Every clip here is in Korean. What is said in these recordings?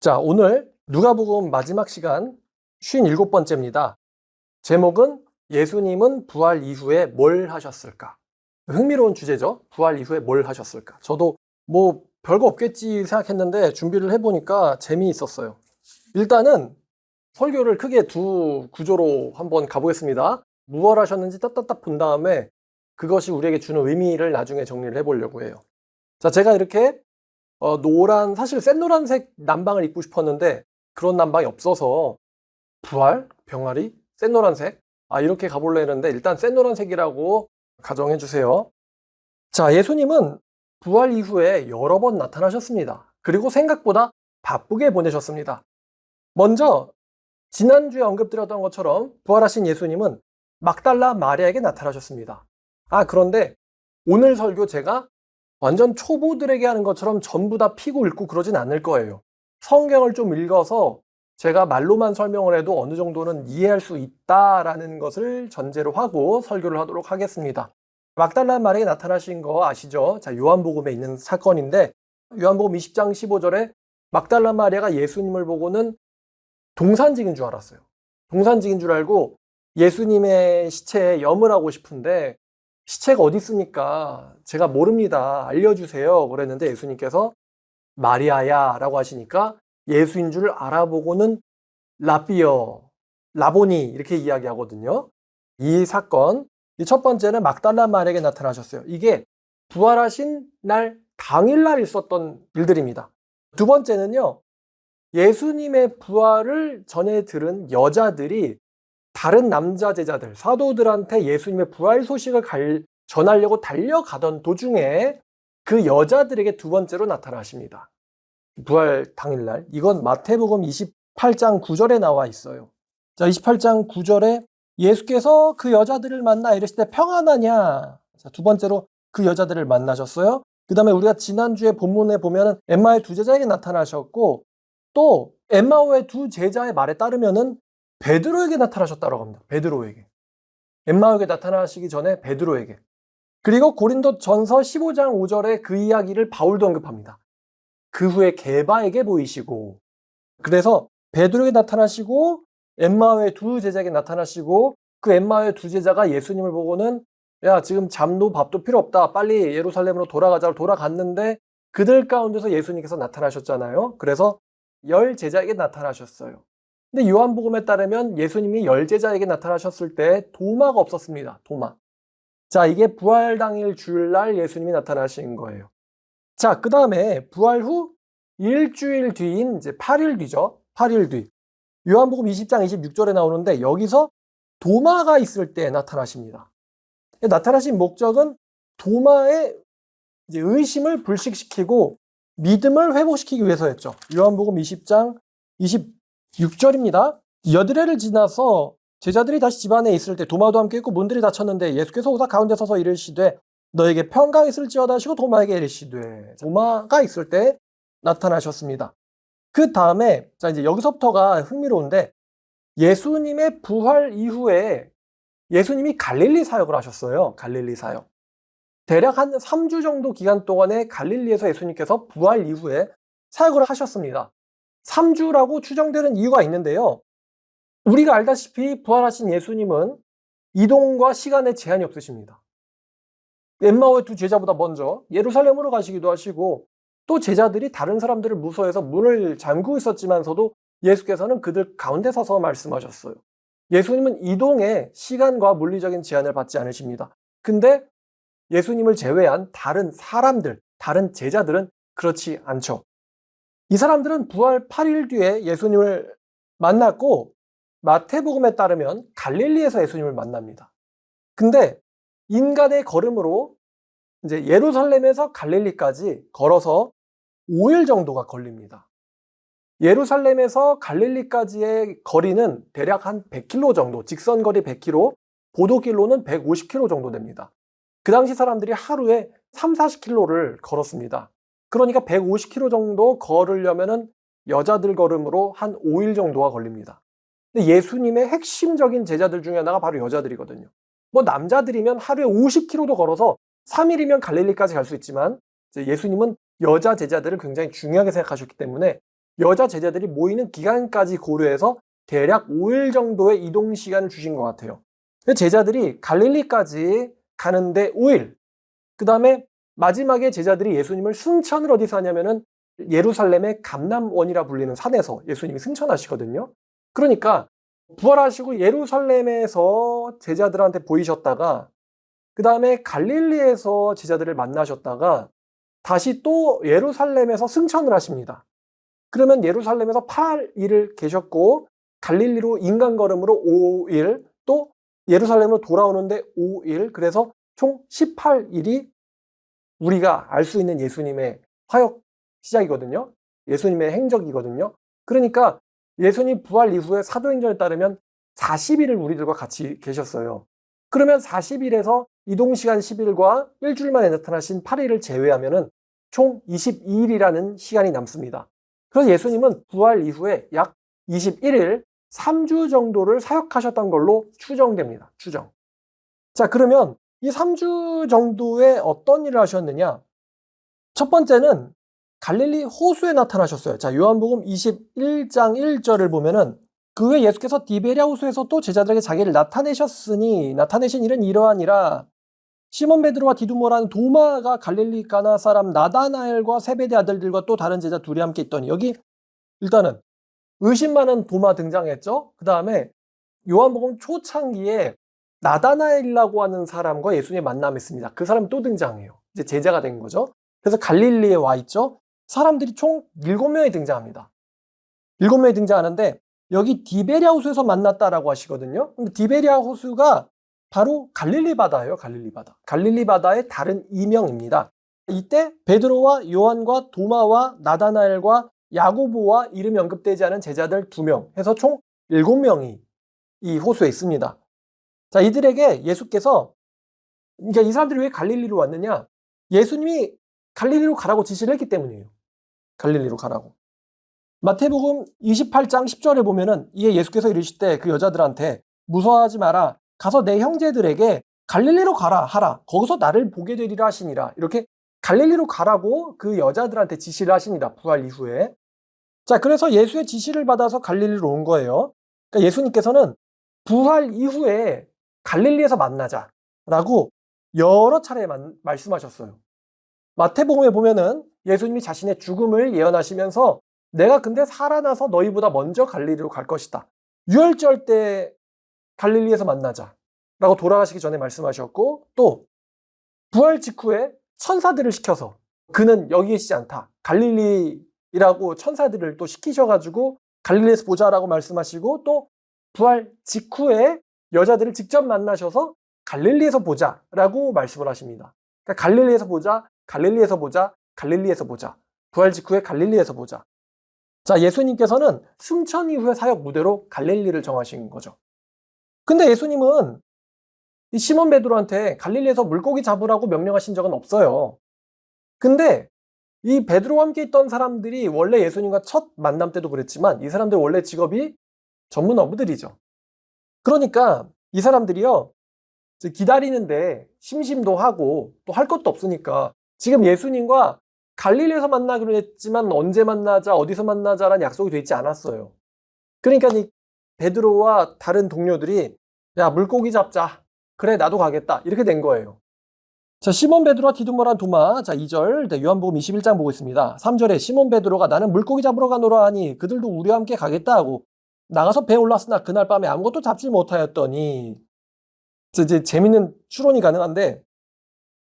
자, 오늘 누가복음 마지막 시간 57번째입니다. 제목은 예수님은 부활 이후에 뭘 하셨을까? 흥미로운 주제죠. 부활 이후에 뭘 하셨을까? 저도 뭐 별거 없겠지 생각했는데 준비를 해보니까 재미있었어요. 일단은 설교를 크게 두 구조로 한번 가보겠습니다. 무엇 하셨는지 따따따 본 다음에 그것이 우리에게 주는 의미를 나중에 정리를 해보려고 해요. 자, 제가 이렇게 사실 센 노란색 남방을 입고 싶었는데 그런 남방이 없어서 부활, 병아리, 센 노란색 이렇게 가볼려 했는데 일단 센 노란색이라고 가정해 주세요. 자, 예수님은 부활 이후에 여러 번 나타나셨습니다. 그리고 생각보다 바쁘게 보내셨습니다. 먼저 지난주에 언급드렸던 것처럼 부활하신 예수님은 막달라 마리아에게 나타나셨습니다. 그런데 오늘 설교 제가 완전 초보들에게 하는 것처럼 전부 다 피고 읽고 그러진 않을 거예요. 성경을 좀 읽어서 제가 말로만 설명을 해도 어느 정도는 이해할 수 있다라는 것을 전제로 하고 설교를 하도록 하겠습니다. 막달라 마리아에게 나타나신 거 아시죠? 자, 요한복음에 있는 사건인데 요한복음 20장 15절에 막달라 마리아가 예수님을 보고는 동산직인 줄 알았어요. 동산직인 줄 알고 예수님의 시체에 염을 하고 싶은데 시체가 어디 있습니까? 제가 모릅니다. 알려주세요. 그랬는데 예수님께서 마리아야 라고 하시니까 예수인 줄 알아보고는 라비어, 라보니 이렇게 이야기하거든요. 이 사건, 이 첫 번째는 막달라 마리아에게 나타나셨어요. 이게 부활하신 날 당일날 있었던 일들입니다. 두 번째는요. 예수님의 부활을 전해 들은 여자들이 다른 남자 제자들, 사도들한테 예수님의 부활 소식을 전하려고 달려가던 도중에 그 여자들에게 두 번째로 나타나십니다. 부활 당일날. 이건 마태복음 28장 9절에 나와 있어요. 자, 28장 9절에 예수께서 그 여자들을 만나 이르실 때 평안하냐? 자, 두 번째로 그 여자들을 만나셨어요. 그 다음에 우리가 지난주에 본문에 보면은 엠마오의 두 제자에게 나타나셨고 또 엠마오의 두 제자의 말에 따르면은 베드로에게 나타나셨다고 합니다. 베드로에게. 엠마오에게 나타나시기 전에 베드로에게. 그리고 고린도 전서 15장 5절에 그 이야기를 바울도 언급합니다. 그 후에 게바에게 보이시고 그래서 베드로에게 나타나시고 엠마오의 두 제자에게 나타나시고 그 엠마오의 두 제자가 예수님을 보고는 야, 지금 잠도 밥도 필요 없다. 빨리 예루살렘으로 돌아가자고 돌아갔는데 그들 가운데서 예수님께서 나타나셨잖아요. 그래서 10 제자에게 나타나셨어요. 근데 요한복음에 따르면 예수님이 10 제자에게 나타나셨을 때 도마가 없었습니다. 도마. 자, 이게 부활 당일 주일날 예수님이 나타나신 거예요. 자, 그 다음에 부활 후 일주일 뒤인 이제 8일 뒤죠. 8일 뒤. 요한복음 20장 26절에 나오는데 여기서 도마가 있을 때 나타나십니다. 나타나신 목적은 도마의 이제 의심을 불식시키고 믿음을 회복시키기 위해서였죠. 요한복음 20장 26절입니다. 여드레를 지나서 제자들이 다시 집안에 있을 때 도마도 함께 있고 문들이 닫혔는데 예수께서 오사 가운데 서서 이르시되 너에게 평강이 있을지어다 하시고 도마에게 이르시되 도마가 있을 때 나타나셨습니다. 그 다음에 자 이제 여기서부터가 흥미로운데 예수님의 부활 이후에 예수님이 갈릴리 사역을 하셨어요. 갈릴리 사역. 대략 한 3주 정도 기간 동안에 갈릴리에서 예수님께서 부활 이후에 사역을 하셨습니다. 3주라고 추정되는 이유가 있는데요. 우리가 알다시피 부활하신 예수님은 이동과 시간에 제한이 없으십니다. 엠마오의 두 제자보다 먼저 예루살렘으로 가시기도 하시고 또 제자들이 다른 사람들을 무서워해서 문을 잠그고 있었지만서도 예수께서는 그들 가운데 서서 말씀하셨어요. 예수님은 이동에 시간과 물리적인 제한을 받지 않으십니다. 근데 예수님을 제외한 다른 사람들, 다른 제자들은 그렇지 않죠. 이 사람들은 부활 8일 뒤에 예수님을 만났고 마태복음에 따르면 갈릴리에서 예수님을 만납니다. 근데 인간의 걸음으로 이제 예루살렘에서 갈릴리까지 걸어서 5일 정도가 걸립니다. 예루살렘에서 갈릴리까지의 거리는 대략 한 100km 정도, 직선거리 100km, 고도길로는 150km 정도 됩니다. 그 당시 사람들이 하루에 30-40km를 걸었습니다. 그러니까 150km 정도 걸으려면은 여자들 걸음으로 한 5일 정도가 걸립니다. 근데 예수님의 핵심적인 제자들 중에 하나가 바로 여자들이거든요. 뭐 남자들이면 하루에 50km도 걸어서 3일이면 갈릴리까지 갈 수 있지만 예수님은 여자 제자들을 굉장히 중요하게 생각하셨기 때문에 여자 제자들이 모이는 기간까지 고려해서 대략 5일 정도의 이동 시간을 주신 것 같아요. 제자들이 갈릴리까지 가는데 5일, 그 다음에 마지막에 제자들이 예수님을 승천을 어디서 하냐면은 예루살렘의 감람원이라 불리는 산에서 예수님이 승천하시거든요. 그러니까 부활하시고 예루살렘에서 제자들한테 보이셨다가 그 다음에 갈릴리에서 제자들을 만나셨다가 다시 또 예루살렘에서 승천을 하십니다. 그러면 예루살렘에서 8일을 계셨고 갈릴리로 인간걸음으로 5일, 또 예루살렘으로 돌아오는데 5일, 그래서 총 18일이 우리가 알 수 있는 예수님의 사역 시작이거든요. 예수님의 행적이거든요. 그러니까 예수님 부활 이후에 사도행전에 따르면 40일을 우리들과 같이 계셨어요. 그러면 40일에서 이동시간 10일과 일주일 만에 나타나신 8일을 제외하면 총 22일이라는 시간이 남습니다. 그래서 예수님은 부활 이후에 약 21일, 3주 정도를 사역하셨던 걸로 추정됩니다. 추정. 자, 그러면 이 3주 정도에 어떤 일을 하셨느냐? 첫 번째는 갈릴리 호수에 나타나셨어요. 자, 요한복음 21장 1절을 보면은 그 후에 예수께서 디베랴 호수에서 또 제자들에게 자기를 나타내신 일은 이러하니라. 시몬 베드로와 디두모라는 도마가 갈릴리 가나 사람 나다나엘과 세베대 아들들과 또 다른 제자 둘이 함께 있더니, 여기 일단은 의심 많은 도마 등장했죠. 그 다음에 요한복음 초창기에 나다나엘이라고 하는 사람과 예수님의 만남이 있습니다. 그 사람이 또 등장해요. 이제 제자가 된 거죠. 그래서 갈릴리에 와 있죠. 사람들이 총 7명이 등장합니다. 7명이 등장하는데 여기 디베랴 호수에서 만났다라고 하시거든요. 근데 디베랴 호수가 바로 갈릴리 바다예요. 갈릴리 바다. 갈릴리 바다의 다른 이명입니다. 이때 베드로와 요한과 도마와 나다나엘과 야고보와 이름이 언급되지 않은 제자들 2명 해서 총 7명이 이 호수에 있습니다. 자, 이들에게 예수께서, 그러니까 이 사람들이 왜 갈릴리로 왔느냐? 예수님이 갈릴리로 가라고 지시를 했기 때문이에요. 갈릴리로 가라고. 마태복음 28장 10절에 보면은 이에 예수께서 이르실 때 그 여자들한테 무서워하지 마라. 가서 내 형제들에게 갈릴리로 가라 하라. 거기서 나를 보게 되리라 하시니라. 이렇게 갈릴리로 가라고 그 여자들한테 지시를 하십니다. 부활 이후에. 자, 그래서 예수의 지시를 받아서 갈릴리로 온 거예요. 그러니까 예수님께서는 부활 이후에 갈릴리에서 만나자라고 여러 차례 말씀하셨어요. 마태복음에 보면은 예수님이 자신의 죽음을 예언하시면서 내가 근데 살아나서 너희보다 먼저 갈릴리로 갈 것이다. 유월절 때 갈릴리에서 만나자라고 돌아가시기 전에 말씀하셨고, 또 부활 직후에 천사들을 시켜서 그는 여기 계시지 않다. 갈릴리라고 천사들을 또 시키셔가지고 갈릴리에서 보자라고 말씀하시고, 또 부활 직후에 여자들을 직접 만나셔서 갈릴리에서 보자라고 말씀을 하십니다. 그러니까 갈릴리에서 보자, 갈릴리에서 보자, 갈릴리에서 보자. 부활 직후에 갈릴리에서 보자. 자, 예수님께서는 승천 이후의 사역 무대로 갈릴리를 정하신 거죠. 근데 예수님은 이 시몬 베드로한테 갈릴리에서 물고기 잡으라고 명령하신 적은 없어요. 근데 이 베드로와 함께 있던 사람들이 원래 예수님과 첫 만남 때도 그랬지만 이 사람들 원래 직업이 전문 어부들이죠. 그러니까 이 사람들이요, 기다리는데 심심도 하고 또 할 것도 없으니까 지금 예수님과 갈릴리에서 만나기로 했지만 언제 만나자, 어디서 만나자라는 약속이 되어 있지 않았어요. 그러니까 이 베드로와 다른 동료들이 야, 물고기 잡자. 그래, 나도 가겠다. 이렇게 된 거예요. 자, 시몬 베드로와 디두모란 도마. 자, 2절 요한복음 21장 보고 있습니다. 3절에 시몬 베드로가 나는 물고기 잡으러 가노라 하니 그들도 우리와 함께 가겠다 하고 나가서 배에 올랐으나 그날 밤에 아무것도 잡지 못하였더니, 이제 재밌는 추론이 가능한데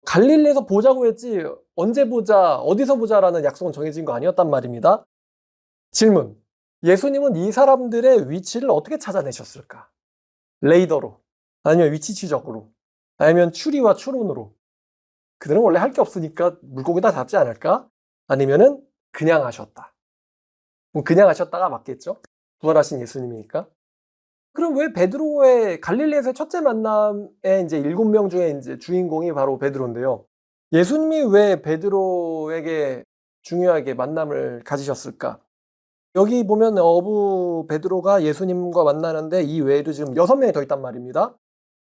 갈릴리에서 보자고 했지 언제 보자, 어디서 보자라는 약속은 정해진 거 아니었단 말입니다. 질문. 예수님은 이 사람들의 위치를 어떻게 찾아내셨을까? 레이더로, 아니면 위치 추적으로, 아니면 추리와 추론으로. 그들은 원래 할 게 없으니까 물고기 다 잡지 않을까? 아니면은 그냥 하셨다. 그냥 하셨다가 맞겠죠? 부활하신 예수님이니까. 그럼 왜 베드로의 갈릴리에서의 첫째 만남에 이제 7명 중에 이제 주인공이 바로 베드로인데요. 예수님이 왜 베드로에게 중요하게 만남을 가지셨을까? 여기 보면 어부 베드로가 예수님과 만나는데 이 외에도 지금 6명이 더 있단 말입니다.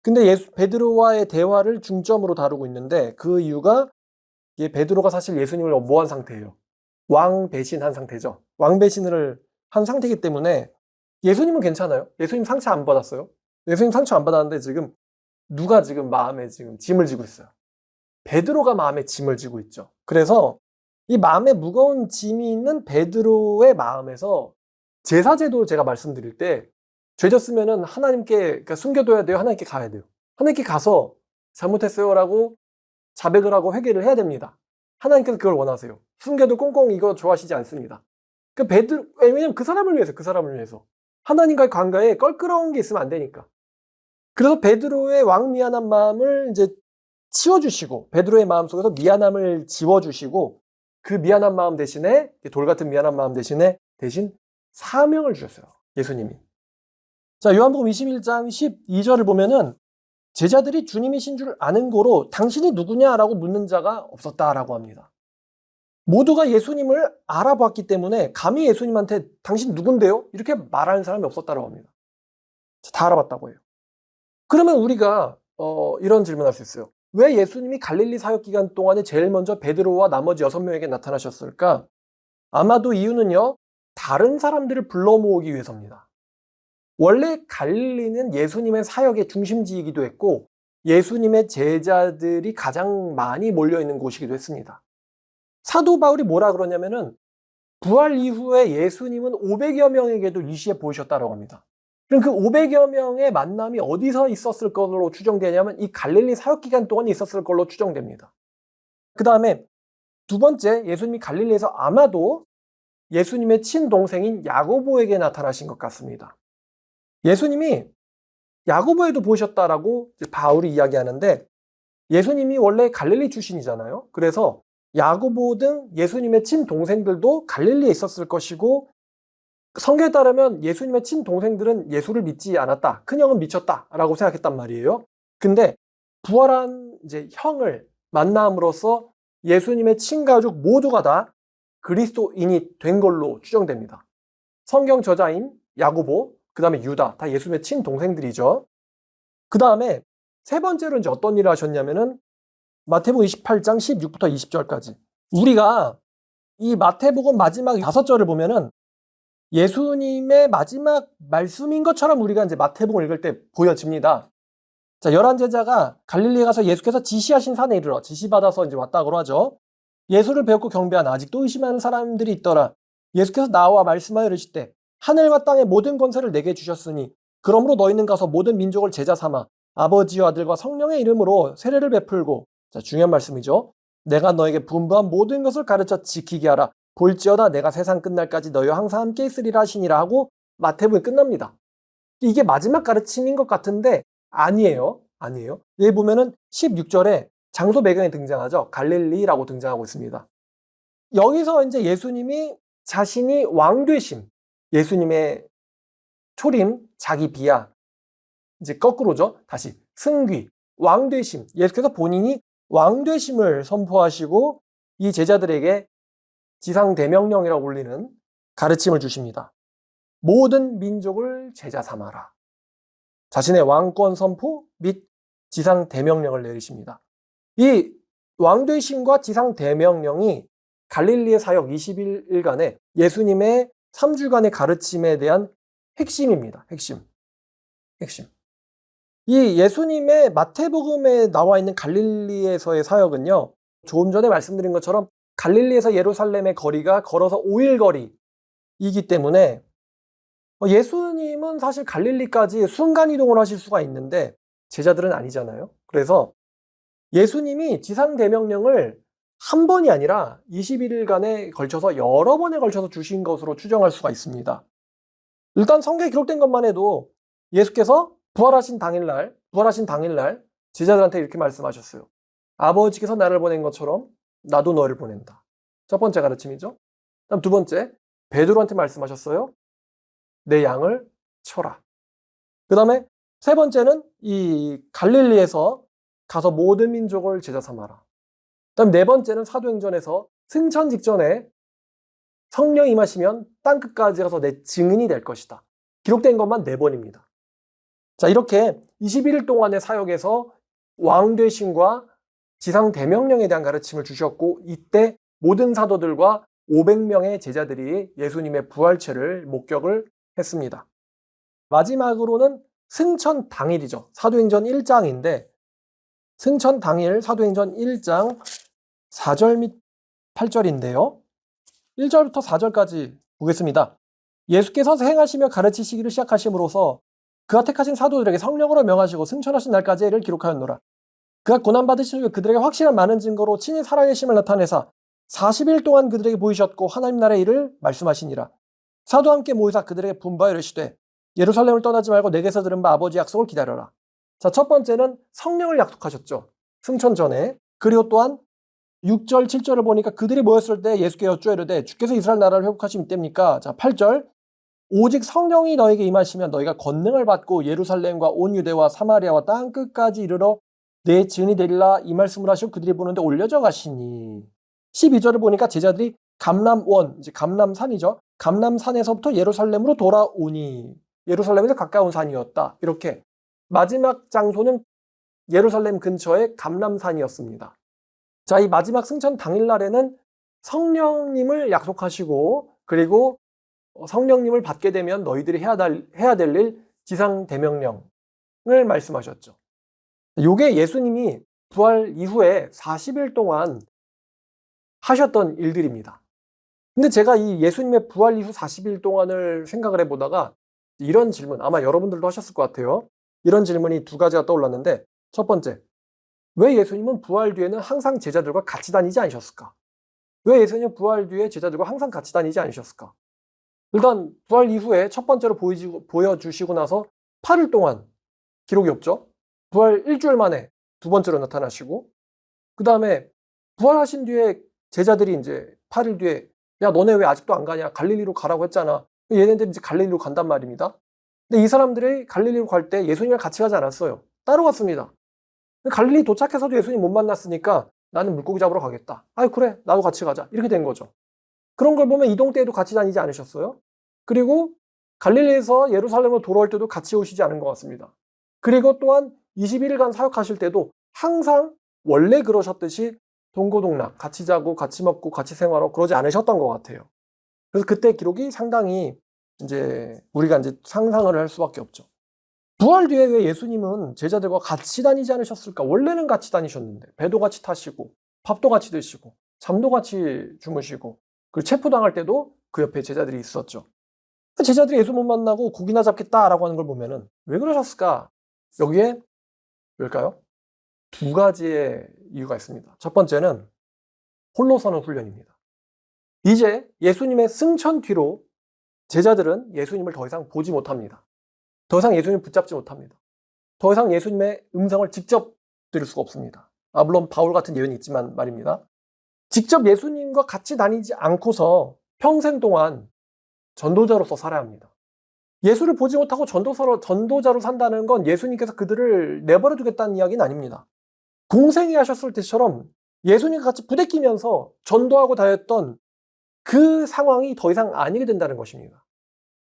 근데 베드로와의 대화를 중점으로 다루고 있는데 그 이유가 베드로가 사실 예수님을 모한 상태예요. 왕 배신한 상태죠. 왕 배신을 한 상태이기 때문에 예수님은 괜찮아요. 예수님 상처 안 받았어요. 예수님 상처 안 받았는데 지금 누가 지금 마음에 지금 짐을 지고 있어요? 베드로가 마음에 짐을 지고 있죠. 그래서 이 마음에 무거운 짐이 있는 베드로의 마음에서 제사제도 제가 말씀드릴 때 죄 졌으면은 하나님께 그러니까 숨겨둬야 돼요. 하나님께 가야 돼요. 하나님께 가서 잘못했어요라고 자백을 하고 회개를 해야 됩니다. 하나님께서 그걸 원하세요. 숨겨도 꽁꽁 이거 좋아하시지 않습니다. 그 베드로 왜냐면 그 사람을 위해서 하나님과의 관계에 껄끄러운 게 있으면 안 되니까. 그래서 베드로의 왕미안한 마음을 이제 치워주시고 베드로의 마음 속에서 미안함을 지워주시고 그 미안한 마음 대신에 돌 같은 미안한 마음 대신 사명을 주셨어요. 예수님이. 자, 요한복음 21장 12절을 보면은 제자들이 주님이신 줄 아는 고로 당신이 누구냐라고 묻는 자가 없었다라고 합니다. 모두가 예수님을 알아봤기 때문에 감히 예수님한테 당신 누군데요? 이렇게 말하는 사람이 없었다고 합니다. 다 알아봤다고 해요. 그러면 우리가 이런 질문을 할 수 있어요. 왜 예수님이 갈릴리 사역 기간 동안에 제일 먼저 베드로와 나머지 6명에게 나타나셨을까? 아마도 이유는요. 다른 사람들을 불러 모으기 위해서입니다. 원래 갈릴리는 예수님의 사역의 중심지이기도 했고 예수님의 제자들이 가장 많이 몰려있는 곳이기도 했습니다. 사도 바울이 뭐라 그러냐면은 부활 이후에 예수님은 500여 명에게도 일시에 보이셨다고 합니다. 그럼 그 500여 명의 만남이 어디서 있었을 걸로 추정되냐면 이 갈릴리 사역 기간 동안 있었을 걸로 추정됩니다. 그 다음에 두 번째, 예수님이 갈릴리에서 아마도 예수님의 친동생인 야고보에게 나타나신 것 같습니다. 예수님이 야고보에도 보이셨다라고 바울이 이야기하는데 예수님이 원래 갈릴리 출신이잖아요. 그래서 야고보 등 예수님의 친동생들도 갈릴리에 있었을 것이고 성경에 따르면 예수님의 친동생들은 예수를 믿지 않았다. 큰형은 미쳤다라고 생각했단 말이에요. 근데 부활한 이제 형을 만남으로써 예수님의 친가족 모두가 다 그리스도인이 된 걸로 추정됩니다. 성경 저자인 야고보, 그 다음에 유다, 다 예수님의 친동생들이죠. 그 다음에 세 번째로 이제 어떤 일을 하셨냐면은 마태복음 28장 16부터 20절까지. 우리가 이 마태복음 마지막 5절을 보면은 예수님의 마지막 말씀인 것처럼 우리가 이제 마태복음을 읽을 때 보여집니다. 자, 11제자가 갈릴리에 가서 예수께서 지시하신 산에 이르러 지시받아서 이제 왔다고 하죠. 예수를 배웠고 경배한 아직도 의심하는 사람들이 있더라. 예수께서 나와 말씀하여 이르시되 하늘과 땅의 모든 권세를 내게 주셨으니 그러므로 너희는 가서 모든 민족을 제자 삼아 아버지와 아들과 성령의 이름으로 세례를 베풀고 자, 중요한 말씀이죠. 내가 너에게 분부한 모든 것을 가르쳐 지키게 하라. 볼지어다 내가 세상 끝날까지 너희와 항상 함께 있으리라 하시니라 하고 마태복음이 끝납니다. 이게 마지막 가르침인 것 같은데 아니에요. 여기 보면은 16절에 장소 배경에 등장하죠. 갈릴리라고 등장하고 있습니다. 여기서 이제 예수님이 자신이 왕되심, 예수님의 초림, 자기 비하, 이제 거꾸로죠. 다시 승귀, 왕되심, 예수께서 본인이 왕되심을 선포하시고 이 제자들에게 지상대명령이라고 불리는 가르침을 주십니다. 모든 민족을 제자 삼아라. 자신의 왕권 선포 및 지상대명령을 내리십니다. 이 왕되심과 지상대명령이 갈릴리의 사역 21일간의 예수님의 3주간의 가르침에 대한 핵심입니다. 핵심. 이 예수님의 마태복음에 나와 있는 갈릴리에서의 사역은요. 조금 전에 말씀드린 것처럼 갈릴리에서 예루살렘의 거리가 걸어서 5일 거리이기 때문에 예수님은 사실 갈릴리까지 순간이동을 하실 수가 있는데 제자들은 아니잖아요. 그래서 예수님이 지상대명령을 한 번이 아니라 21일간에 걸쳐서 여러 번에 걸쳐서 주신 것으로 추정할 수가 있습니다. 일단 성경에 기록된 것만 해도 예수께서 부활하신 당일날 제자들한테 이렇게 말씀하셨어요. 아버지께서 나를 보낸 것처럼 나도 너를 보낸다. 첫 번째 가르침이죠. 다음 두 번째, 베드로한테 말씀하셨어요. 내 양을 쳐라. 그 다음에 세 번째는 이 갈릴리에서 가서 모든 민족을 제자 삼아라. 그다음 네 번째는 사도행전에서 승천 직전에 성령 임하시면 땅끝까지 가서 내 증인이 될 것이다. 기록된 것만 4번입니다. 자, 이렇게 21일 동안의 사역에서 왕되심과 지상대명령에 대한 가르침을 주셨고 이때 모든 사도들과 500명의 제자들이 예수님의 부활체를 목격을 했습니다. 마지막으로는 승천 당일이죠. 사도행전 1장인데 승천 당일 사도행전 1장 4절 및 8절인데요. 1절부터 4절까지 보겠습니다. 예수께서 행하시며 가르치시기를 시작하심으로써 그가 택하신 사도들에게 성령으로 명하시고 승천하신 날까지 이를 기록하였노라. 그가 고난받으신 후에 그들에게 확실한 많은 증거로 친히 살아계심을 나타내사 40일 동안 그들에게 보이셨고 하나님 나라의 일을 말씀하시니라. 사도와 함께 모이사 그들에게 분부하여 이르시되 예루살렘을 떠나지 말고 내게서 들은 바 아버지의 약속을 기다려라. 자, 첫 번째는 성령을 약속하셨죠. 승천 전에. 그리고 또한 6절, 7절을 보니까 그들이 모였을 때 예수께 여쭈어 이르되 주께서 이스라엘 나라를 회복하시면 이때입니까? 자, 8절. 오직 성령이 너에게 임하시면 너희가 권능을 받고 예루살렘과 온 유대와 사마리아와 땅 끝까지 이르러 내 증인이 되리라 이 말씀을 하시고 그들이 보는데 올려져 가시니. 12절을 보니까 제자들이 감람원, 이제 감람산이죠. 감람산에서부터 예루살렘으로 돌아오니. 예루살렘에서 가까운 산이었다. 이렇게 마지막 장소는 예루살렘 근처의 감람산이었습니다. 자, 이 마지막 승천 당일날에는 성령님을 약속하시고 그리고 성령님을 받게 되면 너희들이 해야 될 일 지상대명령을 말씀하셨죠. 이게 예수님이 부활 이후에 40일 동안 하셨던 일들입니다. 근데 제가 이 예수님의 부활 이후 40일 동안을 생각을 해보다가 이런 질문, 아마 여러분들도 하셨을 것 같아요. 이런 질문이 두 가지가 떠올랐는데, 첫 번째, 왜 예수님은 부활 뒤에는 항상 제자들과 같이 다니지 않으셨을까? 왜 예수님은 부활 뒤에 제자들과 항상 같이 다니지 않으셨을까? 일단 부활 이후에 첫 번째로 보여주시고 나서 8일 동안 기록이 없죠. 부활 일주일 만에 두 번째로 나타나시고, 그 다음에 부활하신 뒤에 제자들이 이제 8일 뒤에 야, 너네 왜 아직도 안 가냐? 갈릴리로 가라고 했잖아. 얘네들이 이제 갈릴리로 간단 말입니다. 근데 이 사람들이 갈릴리로 갈 때 예수님이랑 같이 가지 않았어요. 따로 갔습니다. 갈릴리 도착해서도 예수님 못 만났으니까 나는 물고기 잡으러 가겠다. 아이, 그래. 나도 같이 가자. 이렇게 된 거죠. 그런 걸 보면 이동 때에도 같이 다니지 않으셨어요? 그리고 갈릴리에서 예루살렘으로 돌아올 때도 같이 오시지 않은 것 같습니다. 그리고 또한 21일간 사역하실 때도 항상 원래 그러셨듯이 동고동락, 같이 자고, 같이 먹고, 같이 생활하고 그러지 않으셨던 것 같아요. 그래서 그때 기록이 상당히 이제 우리가 이제 상상을 할 수밖에 없죠. 부활 뒤에 왜 예수님은 제자들과 같이 다니지 않으셨을까? 원래는 같이 다니셨는데, 배도 같이 타시고, 밥도 같이 드시고, 잠도 같이 주무시고, 그리고 체포당할 때도 그 옆에 제자들이 있었죠. 제자들이 예수 못 만나고 고기나 잡겠다라고 하는 걸 보면은 왜 그러셨을까? 여기에 왜일까요? 두 가지의 이유가 있습니다. 첫 번째는 홀로 서는 훈련입니다. 이제 예수님의 승천 뒤로 제자들은 예수님을 더 이상 보지 못합니다. 더 이상 예수님을 붙잡지 못합니다. 더 이상 예수님의 음성을 직접 들을 수가 없습니다. 물론 바울 같은 예언이 있지만 말입니다. 직접 예수님과 같이 다니지 않고서 평생 동안 전도자로서 살아야 합니다. 예수를 보지 못하고 전도자로 산다는 건 예수님께서 그들을 내버려 두겠다는 이야기는 아닙니다. 공생이 하셨을 때처럼 예수님과 같이 부대끼면서 전도하고 다녔던 그 상황이 더 이상 아니게 된다는 것입니다.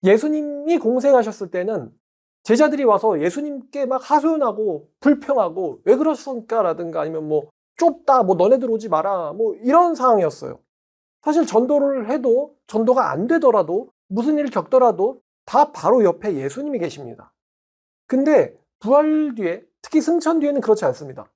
예수님이 공생하셨을 때는 제자들이 와서 예수님께 막 하소연하고 불평하고 왜 그러셨을까라든가 아니면 뭐 좁다, 뭐 너네들 오지 마라, 뭐 이런 상황이었어요. 사실 전도를 해도 전도가 안 되더라도 무슨 일을 겪더라도 다 바로 옆에 예수님이 계십니다. 근데 부활 뒤에, 특히 승천 뒤에는 그렇지 않습니다.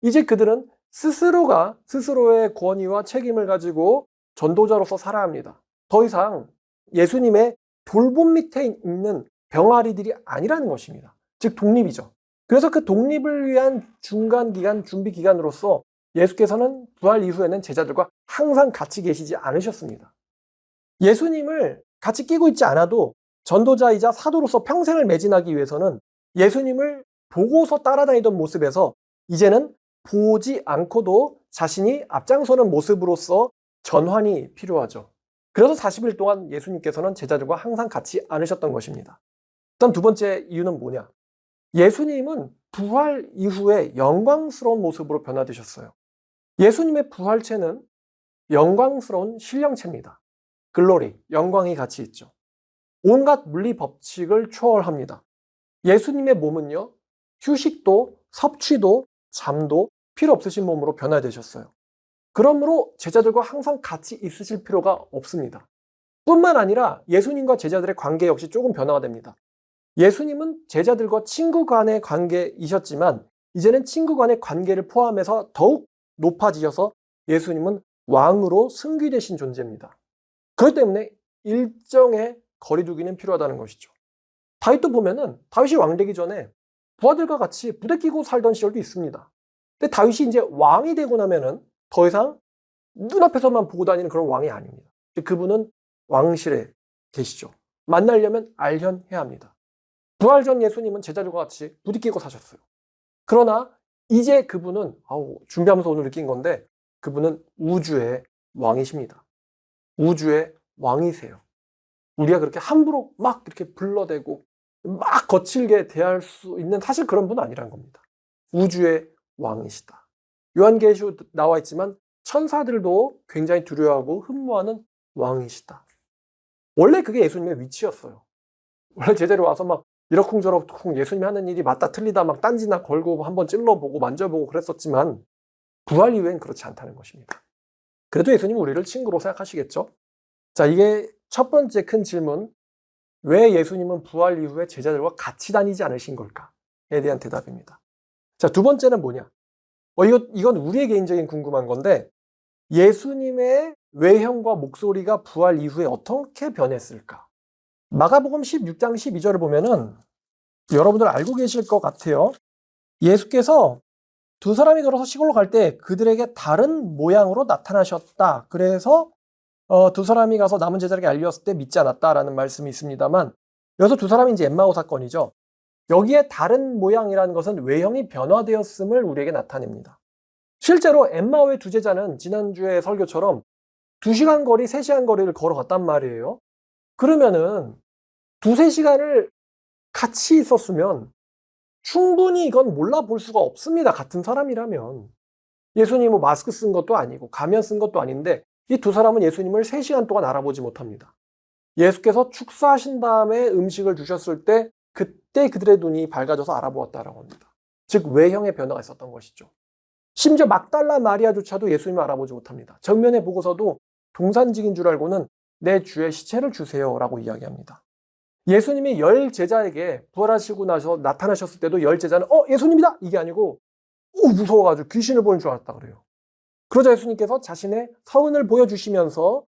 이제 그들은 스스로가 스스로의 권위와 책임을 가지고 전도자로서 살아야 합니다. 더 이상 예수님의 돌봄 밑에 있는 병아리들이 아니라는 것입니다. 즉 독립이죠. 그래서 그 독립을 위한 중간기간, 준비기간으로서 예수께서는 부활 이후에는 제자들과 항상 같이 계시지 않으셨습니다. 예수님을 같이 끼고 있지 않아도 전도자이자 사도로서 평생을 매진하기 위해서는 예수님을 보고서 따라다니던 모습에서 이제는 보지 않고도 자신이 앞장서는 모습으로서 전환이 필요하죠. 그래서 40일 동안 예수님께서는 제자들과 항상 같이 않으셨던 것입니다. 일단 두 번째 이유는 뭐냐? 예수님은 부활 이후에 영광스러운 모습으로 변화되셨어요. 예수님의 부활체는 영광스러운 신령체입니다. 글로리, 영광이 같이 있죠. 온갖 물리 법칙을 초월합니다. 예수님의 몸은요, 휴식도, 섭취도, 잠도 필요 없으신 몸으로 변화되셨어요. 그러므로 제자들과 항상 같이 있으실 필요가 없습니다. 뿐만 아니라 예수님과 제자들의 관계 역시 조금 변화가 됩니다. 예수님은 제자들과 친구 간의 관계이셨지만 이제는 친구 간의 관계를 포함해서 더욱 높아지셔서 예수님은 왕으로 승귀되신 존재입니다. 그렇기 때문에 일정의 거리두기는 필요하다는 것이죠. 다윗도 보면은 다윗이 왕 되기 전에 부하들과 같이 부대 끼고 살던 시절도 있습니다. 근데 다윗이 이제 왕이 되고 나면은 더 이상 눈앞에서만 보고 다니는 그런 왕이 아닙니다. 그분은 왕실에 계시죠. 만나려면 알현해야 합니다. 부활 전 예수님은 제자들과 같이 부딪히고 사셨어요. 그러나 이제 그분은 준비하면서 오늘 느낀 건데 그분은 우주의 왕이십니다. 우주의 왕이세요. 우리가 그렇게 함부로 막 이렇게 불러대고 막 거칠게 대할 수 있는 사실 그런 분은 아니란 겁니다. 우주의 왕이시다. 요한계시록 나와 있지만 천사들도 굉장히 두려워하고 흠모하는 왕이시다. 원래 그게 예수님의 위치였어요. 원래 제자로 와서 막 이러쿵저러쿵 예수님이 하는 일이 맞다 틀리다 막 딴지나 걸고 한번 찔러보고 만져보고 그랬었지만 부활 이후엔 그렇지 않다는 것입니다. 그래도 예수님은 우리를 친구로 생각하시겠죠? 자, 이게 첫 번째 큰 질문. 왜 예수님은 부활 이후에 제자들과 같이 다니지 않으신 걸까에 대한 대답입니다. 자, 두 번째는 뭐냐? 이건 우리의 개인적인 궁금한 건데 예수님의 외형과 목소리가 부활 이후에 어떻게 변했을까? 마가복음 16장 12절을 보면은 여러분들 알고 계실 것 같아요. 예수께서 두 사람이 걸어서 시골로 갈 때 그들에게 다른 모양으로 나타나셨다. 그래서 두 사람이 가서 남은 제자에게 알렸을 때 믿지 않았다라는 말씀이 있습니다만 여기서 두 사람이 이제 엠마오 사건이죠. 여기에 다른 모양이라는 것은 외형이 변화되었음을 우리에게 나타냅니다. 실제로 엠마오의 두 제자는 지난주의 설교처럼 2시간 거리, 3시간 거리를 걸어갔단 말이에요. 그러면은 2-3시간을 같이 있었으면 충분히 이건 몰라볼 수가 없습니다. 같은 사람이라면. 예수님이 뭐 마스크 쓴 것도 아니고 가면 쓴 것도 아닌데 이 두 사람은 예수님을 3시간 동안 알아보지 못합니다. 예수께서 축사하신 다음에 음식을 주셨을 때 그때 그들의 눈이 밝아져서 알아보았다라고 합니다. 즉 외형의 변화가 있었던 것이죠. 심지어 막달라 마리아조차도 예수님을 알아보지 못합니다. 정면에 보고서도 동산직인 줄 알고는 내 주의 시체를 주세요라고 이야기합니다. 예수님이 10제자에게 부활하시고 나서 나타나셨을 때도 10제자는 예수님이다! 이게 아니고 무서워가지고 귀신을 보는 줄 알았다 그래요. 그러자 예수님께서 자신의 서은을 보여주시면서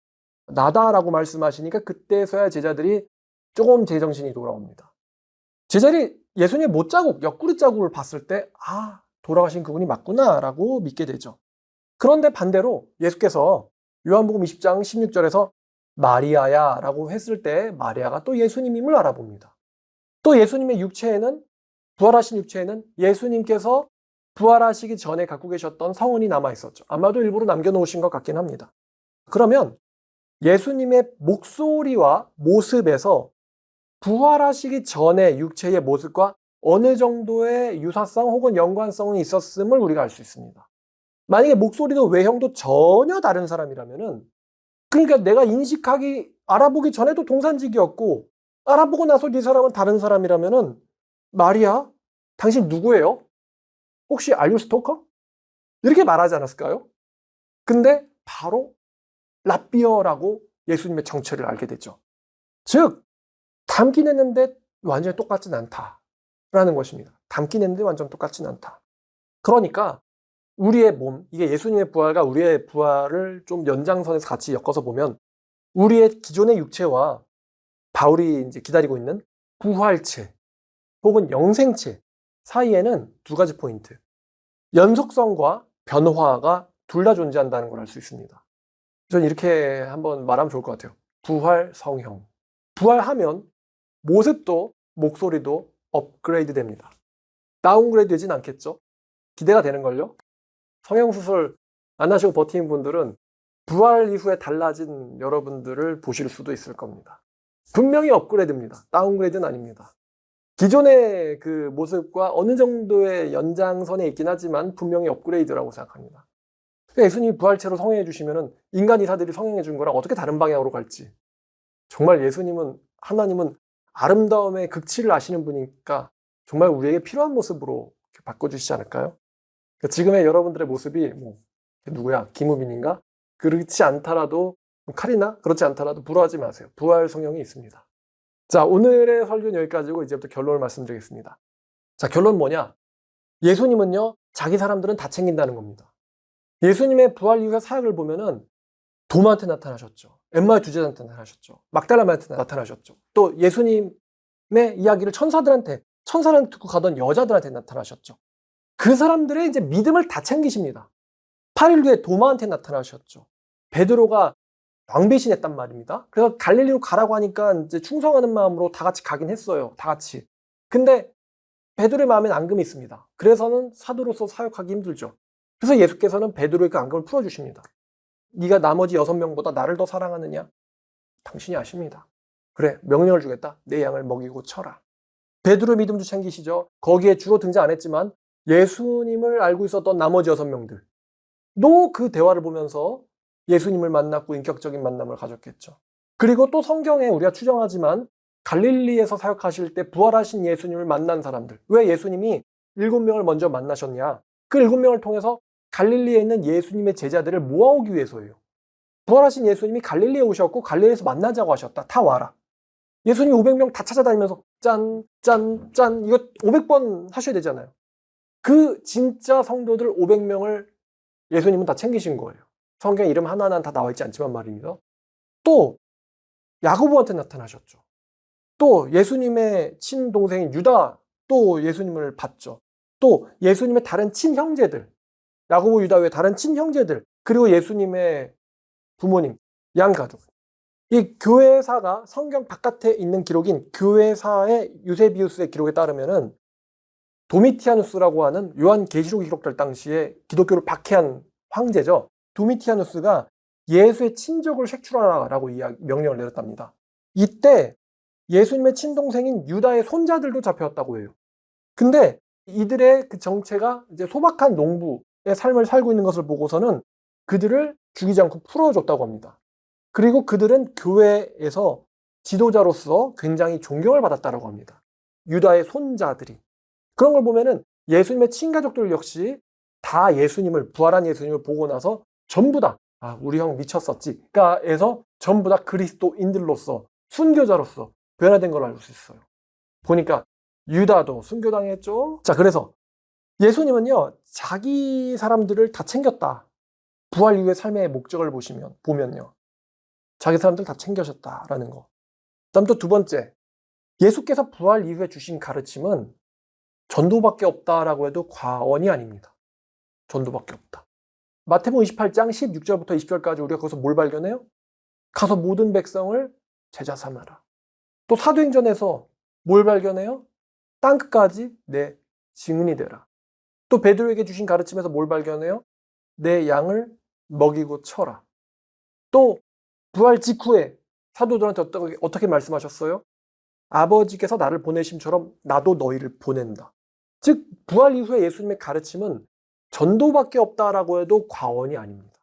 나다라고 말씀하시니까 그때서야 제자들이 조금 제정신이 돌아옵니다. 제자들이 예수님의 못자국, 옆구리 자국을 봤을 때 돌아가신 그분이 맞구나라고 믿게 되죠. 그런데 반대로 예수께서 요한복음 20장 16절에서 마리아야 라고 했을 때 마리아가 또 예수님임을 알아봅니다. 또 예수님의 육체에는 부활하신 육체에는 예수님께서 부활하시기 전에 갖고 계셨던 성은이 남아있었죠. 아마도 일부러 남겨놓으신 것 같긴 합니다. 그러면 예수님의 목소리와 모습에서 부활하시기 전에 육체의 모습과 어느 정도의 유사성 혹은 연관성이 있었음을 우리가 알 수 있습니다. 만약에 목소리도 외형도 전혀 다른 사람이라면은 그러니까 내가 알아보기 전에도 동산직이었고 알아보고 나서 이 사람은 다른 사람이라면은 마리아, 당신 누구예요? 혹시 are you stalker? 이렇게 말하지 않았을까요? 근데 바로 라비어라고 예수님의 정체를 알게 됐죠. 즉 닮긴 했는데 완전히 똑같진 않다라는 것입니다. 닮긴 했는데 완전 똑같진 않다. 그러니까 우리의 몸, 이게 예수님의 부활과 우리의 부활을 좀 연장선에서 같이 엮어서 보면 우리의 기존의 육체와 바울이 이제 기다리고 있는 부활체 혹은 영생체 사이에는 두 가지 포인트. 연속성과 변화가 둘 다 존재한다는 걸 알 수 있습니다. 저는 이렇게 한번 말하면 좋을 것 같아요. 부활 성형. 부활하면 모습도 목소리도 업그레이드 됩니다. 다운그레이드 되진 않겠죠? 기대가 되는걸요? 성형수술 안 하시고 버티는 분들은 부활 이후에 달라진 여러분들을 보실 수도 있을 겁니다. 분명히 업그레이드입니다. 다운그레이드는 아닙니다. 기존의 그 모습과 어느 정도의 연장선에 있긴 하지만 분명히 업그레이드라고 생각합니다. 예수님이 부활체로 성형해 주시면 인간 의사들이 성형해 준 거랑 어떻게 다른 방향으로 갈지. 정말 하나님은 아름다움의 극치를 아시는 분이니까 정말 우리에게 필요한 모습으로 바꿔주시지 않을까요? 지금의 여러분들의 모습이 누구야? 김우빈인가? 그렇지 않더라도 칼이나 그렇지 않더라도 부러워하지 마세요. 부활 성경이 있습니다. 자, 오늘의 설교는 여기까지고 이제부터 결론을 말씀드리겠습니다. 자, 결론 뭐냐? 예수님은요, 자기 사람들은 다 챙긴다는 겁니다. 예수님의 부활 이후의 사역을 보면은 도마한테 나타나셨죠. 엠마의 두제자한테 나타나셨죠. 막달라마한테 나타나셨죠. 또 예수님의 이야기를 천사들한테 듣고 가던 여자들한테 나타나셨죠. 그 사람들의 이제 믿음을 다 챙기십니다. 8일 뒤에 도마한테 나타나셨죠. 베드로가 왕배신했단 말입니다. 그래서 갈릴리로 가라고 하니까 이제 충성하는 마음으로 다 같이 가긴 했어요. 다 같이. 근데 베드로의 마음엔 앙금이 있습니다. 그래서는 사도로서 사역하기 힘들죠. 그래서 예수께서는 베드로의 그 앙금을 풀어주십니다. 네가 나머지 6명보다 나를 더 사랑하느냐? 당신이 아십니다. 그래, 명령을 주겠다. 내 양을 먹이고 쳐라. 베드로의 믿음도 챙기시죠. 거기에 주로 등장 안 했지만 예수님을 알고 있었던 나머지 6명들도 그 대화를 보면서 예수님을 만났고 인격적인 만남을 가졌겠죠. 그리고 또 성경에 우리가 추정하지만 갈릴리에서 사역하실 때 부활하신 예수님을 만난 사람들. 왜 예수님이 7명을 먼저 만나셨냐? 그 7명을 통해서 갈릴리에 있는 예수님의 제자들을 모아오기 위해서예요. 부활하신 예수님이 갈릴리에 오셨고 갈릴리에서 만나자고 하셨다. 다 와라. 예수님이 500명 다 찾아다니면서 짠, 짠, 짠 이거 500번 하셔야 되잖아요. 그 진짜 성도들 500명을 예수님은 다 챙기신 거예요. 성경 이름 하나하나 다 나와 있지 않지만 말입니다. 또 야고보한테 나타나셨죠. 또 예수님의 친동생인 유다 또 예수님을 봤죠. 또 예수님의 다른 친형제들, 야고보 유다 외 다른 친형제들, 그리고 예수님의 부모님, 양가족. 이 교회사가 성경 바깥에 있는 기록인 교회사의 유세비우스의 기록에 따르면은 도미티아누스라고 하는 요한계시록이 기록될 당시에 기독교를 박해한 황제죠. 도미티아누스가 예수의 친족을 색출하라라고 명령을 내렸답니다. 이때 예수님의 친동생인 유다의 손자들도 잡혀왔다고 해요. 근데 이들의 그 정체가 이제 소박한 농부의 삶을 살고 있는 것을 보고서는 그들을 죽이지 않고 풀어줬다고 합니다. 그리고 그들은 교회에서 지도자로서 굉장히 존경을 받았다고 합니다. 유다의 손자들이. 그런 걸 보면은 예수님의 친가족들 역시 다 예수님을, 부활한 예수님을 보고 나서 전부 다, 아, 우리 형 미쳤었지. 그러니까 전부 다 그리스도인들로서, 순교자로서 변화된 걸 알 수 있어요. 보니까 유다도 순교당했죠. 자, 그래서 예수님은요, 자기 사람들을 다 챙겼다. 부활 이후의 삶의 목적을 보면요. 자기 사람들 다 챙겨셨다라는 거. 다음 또 두 번째. 예수께서 부활 이후에 주신 가르침은 전도밖에 없다라고 해도 과언이 아닙니다. 전도밖에 없다. 마태복음 28장 16절부터 20절까지 우리가 거기서 뭘 발견해요? 가서 모든 백성을 제자 삼아라. 또 사도행전에서 뭘 발견해요? 땅끝까지 내 증인이 되라. 또 베드로에게 주신 가르침에서 뭘 발견해요? 내 양을 먹이고 쳐라. 또 부활 직후에 사도들한테 어떻게 말씀하셨어요? 아버지께서 나를 보내심처럼 나도 너희를 보낸다. 즉 부활 이후에 예수님의 가르침은 전도밖에 없다라고 해도 과언이 아닙니다.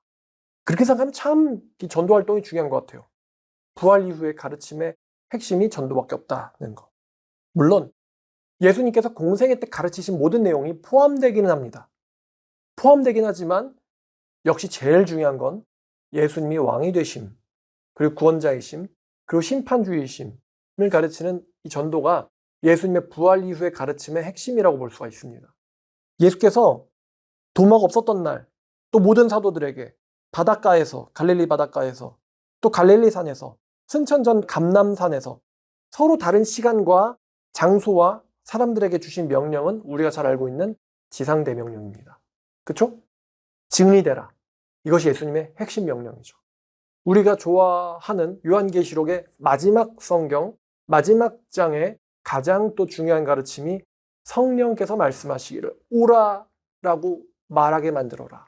그렇게 생각하면 참 전도 활동이 중요한 것 같아요. 부활 이후의 가르침의 핵심이 전도밖에 없다는 거. 물론 예수님께서 공생애 때 가르치신 모든 내용이 포함되기는 합니다. 포함되긴 하지만 역시 제일 중요한 건 예수님이 왕이 되심, 그리고 구원자이심, 그리고 심판주의심을 가르치는 이 전도가 예수님의 부활 이후의 가르침의 핵심이라고 볼 수가 있습니다. 예수께서 도마가 없었던 날, 또 모든 사도들에게 바닷가에서, 갈릴리 바닷가에서, 또 갈릴리 산에서, 승천전 감람산에서 서로 다른 시간과 장소와 사람들에게 주신 명령은 우리가 잘 알고 있는 지상대명령입니다. 그렇죠? 증인이 되라. 이것이 예수님의 핵심 명령이죠. 우리가 좋아하는 요한계시록의 마지막 성경, 마지막 장의 가장 또 중요한 가르침이 성령께서 말씀하시기를 오라라고 말하게 만들어라.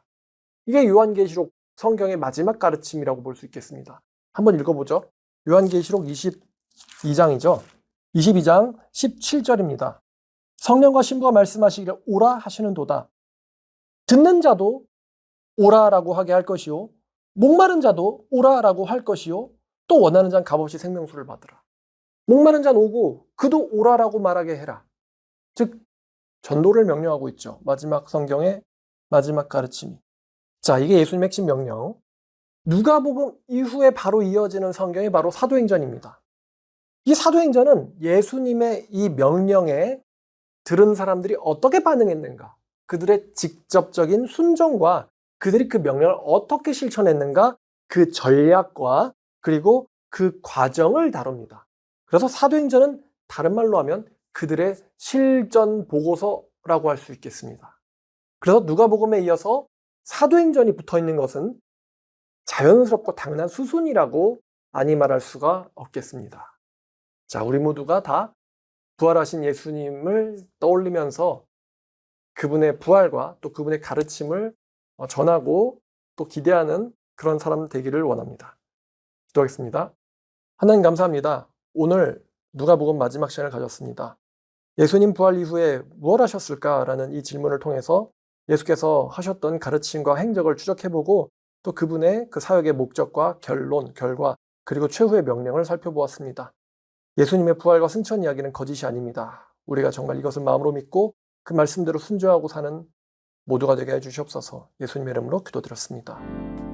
이게 요한계시록 성경의 마지막 가르침이라고 볼 수 있겠습니다. 한번 읽어보죠. 요한계시록 22장이죠. 22장 17절입니다. 성령과 신부가 말씀하시기를 오라 하시는도다. 듣는 자도 오라라고 하게 할 것이요, 목마른 자도 오라라고 할 것이요, 또 원하는 자는 값없이 생명수를 받으라. 목마른 자는 오고 그도 오라라고 말하게 해라. 즉 전도를 명령하고 있죠. 마지막 성경의 마지막 가르침이. 자, 이게 예수님의 핵심 명령. 누가복음 이후에 바로 이어지는 성경이 바로 사도행전입니다. 이 사도행전은 예수님의 이 명령에 들은 사람들이 어떻게 반응했는가, 그들의 직접적인 순종과 그들이 그 명령을 어떻게 실천했는가, 그 전략과 그리고 그 과정을 다룹니다. 그래서 사도행전은 다른 말로 하면 그들의 실전 보고서라고 할 수 있겠습니다. 그래서 누가복음에 이어서 사도행전이 붙어 있는 것은 자연스럽고 당연한 수순이라고 아니 말할 수가 없겠습니다. 자, 우리 모두가 다 부활하신 예수님을 떠올리면서 그분의 부활과 또 그분의 가르침을 전하고 또 기대하는 그런 사람 되기를 원합니다. 기도하겠습니다. 하나님 감사합니다. 오늘 누가복음 마지막 시간을 가졌습니다. 예수님 부활 이후에 무엇 하셨을까라는 이 질문을 통해서 예수께서 하셨던 가르침과 행적을 추적해보고 또 그분의 그 사역의 목적과 결론, 결과, 그리고 최후의 명령을 살펴보았습니다. 예수님의 부활과 승천 이야기는 거짓이 아닙니다. 우리가 정말 이것을 마음으로 믿고 그 말씀대로 순종하고 사는 모두가 되게 해주시옵소서. 예수님의 이름으로 기도드렸습니다.